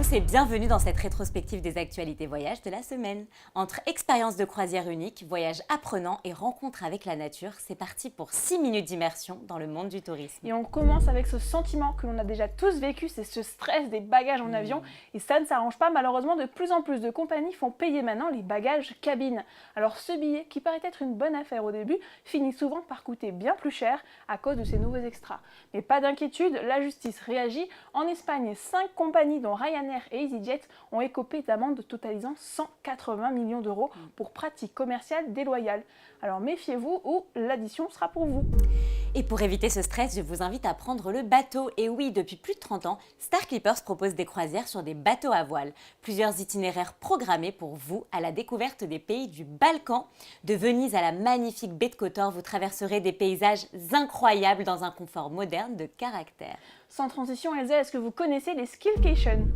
tous et bienvenue dans cette rétrospective des actualités voyages de la semaine. Entre expériences de croisière uniques, voyages apprenants et rencontres avec la nature, c'est parti pour 6 minutes d'immersion dans le monde du tourisme. Et on commence avec ce sentiment que l'on a déjà tous vécu, c'est ce stress des bagages en avion. Et ça ne s'arrange pas, malheureusement, de plus en plus de compagnies font payer maintenant les bagages cabine. Alors ce billet, qui paraît être une bonne affaire au début, finit souvent par coûter bien plus cher à cause de ces nouveaux extras. Mais pas d'inquiétude, la justice réagit. En Espagne, 5 compagnies dont Ryanair et EasyJet ont écopé d'amendes totalisant 180 millions d'euros pour pratiques commerciales déloyales. Alors méfiez-vous ou l'addition sera pour vous. Et pour éviter ce stress, je vous invite à prendre le bateau. Et oui, depuis plus de 30 ans, Star Clippers propose des croisières sur des bateaux à voile. Plusieurs itinéraires programmés pour vous à la découverte des pays du Balkan. De Venise à la magnifique baie de Kotor, vous traverserez des paysages incroyables dans un confort moderne de caractère. Sans transition, Elsa, est-ce que vous connaissez les Skillcation ?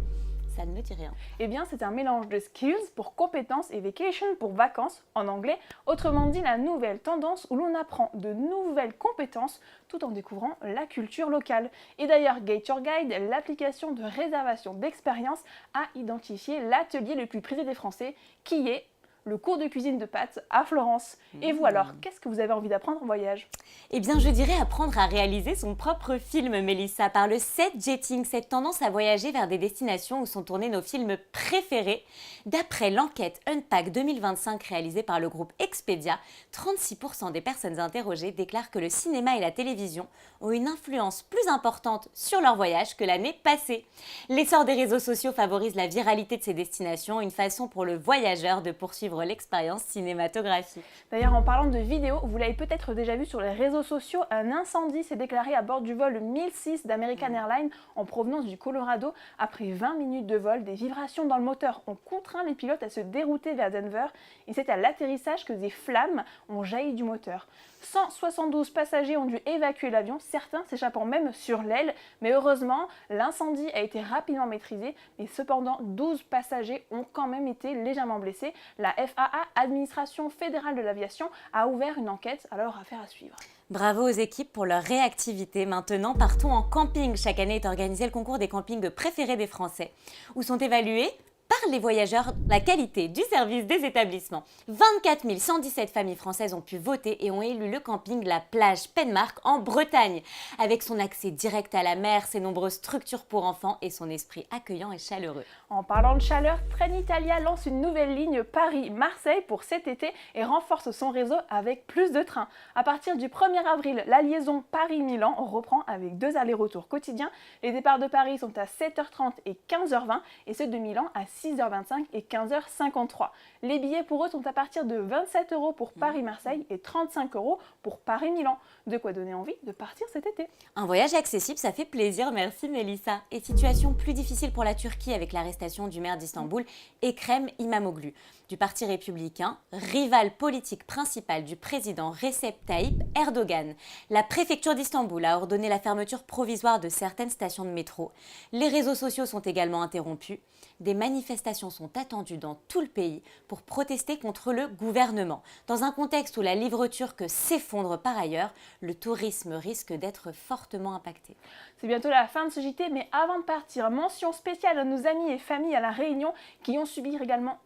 Ça ne me dit rien. Eh bien, c'est un mélange de skills pour compétences et vacation pour vacances en anglais. Autrement dit, la nouvelle tendance où l'on apprend de nouvelles compétences tout en découvrant la culture locale. Et d'ailleurs, Get Your Guide, l'application de réservation d'expérience, a identifié l'atelier le plus prisé des Français, qui est le cours de cuisine de pâtes à Florence. Et vous alors, qu'est-ce que vous avez envie d'apprendre en voyage ? Eh bien, je dirais apprendre à réaliser son propre film, Mélissa, par le set jetting, cette tendance à voyager vers des destinations où sont tournés nos films préférés. D'après l'enquête Unpack 2025 réalisée par le groupe Expedia, 36% des personnes interrogées déclarent que le cinéma et la télévision ont une influence plus importante sur leur voyage que l'année passée. L'essor des réseaux sociaux favorise la viralité de ces destinations, une façon pour le voyageur de poursuivre l'expérience cinématographique. D'ailleurs, en parlant de vidéos, vous l'avez peut-être déjà vu sur les réseaux sociaux, un incendie s'est déclaré à bord du vol 1006 d'American Airlines en provenance du Colorado. Après 20 minutes de vol, des vibrations dans le moteur ont contraint les pilotes à se dérouter vers Denver et c'est à l'atterrissage que des flammes ont jailli du moteur. 172 passagers ont dû évacuer l'avion, certains s'échappant même sur l'aile, mais heureusement, l'incendie a été rapidement maîtrisé, mais cependant 12 passagers ont quand même été légèrement blessés. La FAA, Administration fédérale de l'aviation, a ouvert une enquête, alors affaire à suivre. Bravo aux équipes pour leur réactivité. Maintenant, partons en camping. Chaque année est organisé le concours des campings préférés des Français, où sont évalués par les voyageurs la qualité du service des établissements. 24 117 familles françaises ont pu voter et ont élu le camping La Plage Penmark en Bretagne. Avec son accès direct à la mer, ses nombreuses structures pour enfants et son esprit accueillant et chaleureux. En parlant de chaleur, Trenitalia lance une nouvelle ligne Paris-Marseille pour cet été et renforce son réseau avec plus de trains. À partir du 1er avril, la liaison Paris-Milan reprend avec 2 allers-retours quotidiens. Les départs de Paris sont à 7h30 et 15h20 et ceux de Milan à 6h25 et 15h53. Les billets pour eux sont à partir de 27 € pour Paris-Marseille et 35 € pour Paris-Milan. De quoi donner envie de partir cet été. Un voyage accessible, ça fait plaisir, merci Mélissa. Et situation plus difficile pour la Turquie avec l'arrestation du maire d'Istanbul, Ekrem İmamoğlu, du parti républicain, rival politique principal du président Recep Tayyip Erdogan. La préfecture d'Istanbul a ordonné la fermeture provisoire de certaines stations de métro. Les réseaux sociaux sont également interrompus. Des manifestations sont attendues dans tout le pays pour protester contre le gouvernement. Dans un contexte où la livre turque s'effondre par ailleurs, le tourisme risque d'être fortement impacté. C'est bientôt la fin de ce JT, mais avant de partir, mention spéciale à nos amis et familles à La Réunion qui ont subi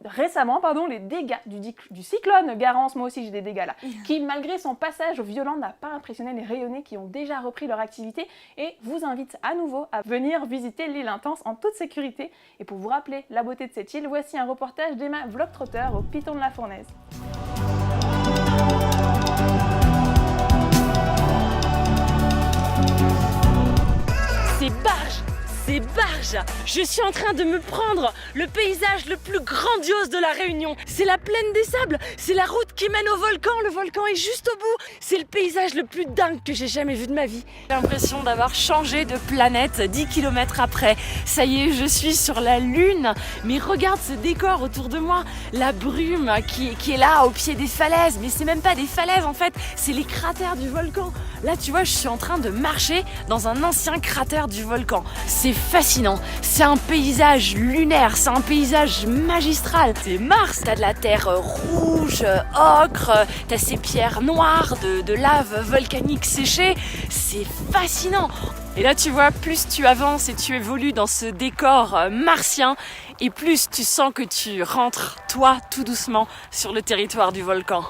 récemment les dégâts du cyclone Garance. Moi aussi j'ai des dégâts là. Qui, malgré son passage violent, n'a pas impressionné les Réunionnais qui ont déjà repris leur activité et vous invite à nouveau à venir visiter l'île Intense en toute sécurité. Et pour vous rappeler la beauté de cette île, voici un reportage d'Emma Vlogtrotter au Piton de la Fournaise. Ces barges, je suis en train de me prendre le paysage le plus grandiose de la Réunion. C'est la plaine des sables, c'est la route qui mène au volcan, le volcan est juste au bout. C'est le paysage le plus dingue que j'ai jamais vu de ma vie. J'ai l'impression d'avoir changé de planète 10 km après. Ça y est, je suis sur la Lune. Mais regarde ce décor autour de moi, la brume qui est là au pied des falaises. Mais c'est même pas des falaises en fait, c'est les cratères du volcan. Là tu vois, je suis en train de marcher dans un ancien cratère du volcan. C'est fascinant, c'est un paysage lunaire, c'est un paysage magistral. C'est Mars, t'as de la terre rouge, ocre, t'as ces pierres noires de lave volcanique séchée. C'est fascinant. Et là, tu vois, plus tu avances et tu évolues dans ce décor martien, et plus tu sens que tu rentres, toi, tout doucement, sur le territoire du volcan.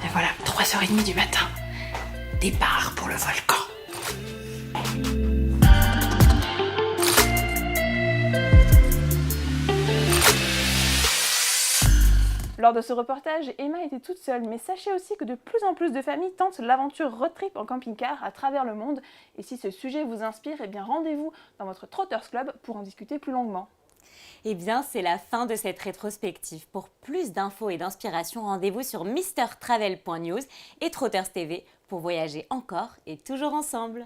Et voilà, 3h30 du matin. Départ pour le volcan. Lors de ce reportage, Emma était toute seule, mais sachez aussi que de plus en plus de familles tentent l'aventure road trip en camping-car à travers le monde. Et si ce sujet vous inspire, eh bien rendez-vous dans votre Trotters Club pour en discuter plus longuement. Eh bien, c'est la fin de cette rétrospective. Pour plus d'infos et d'inspiration, rendez-vous sur mrtravel.news et Trotters TV pour voyager encore et toujours ensemble.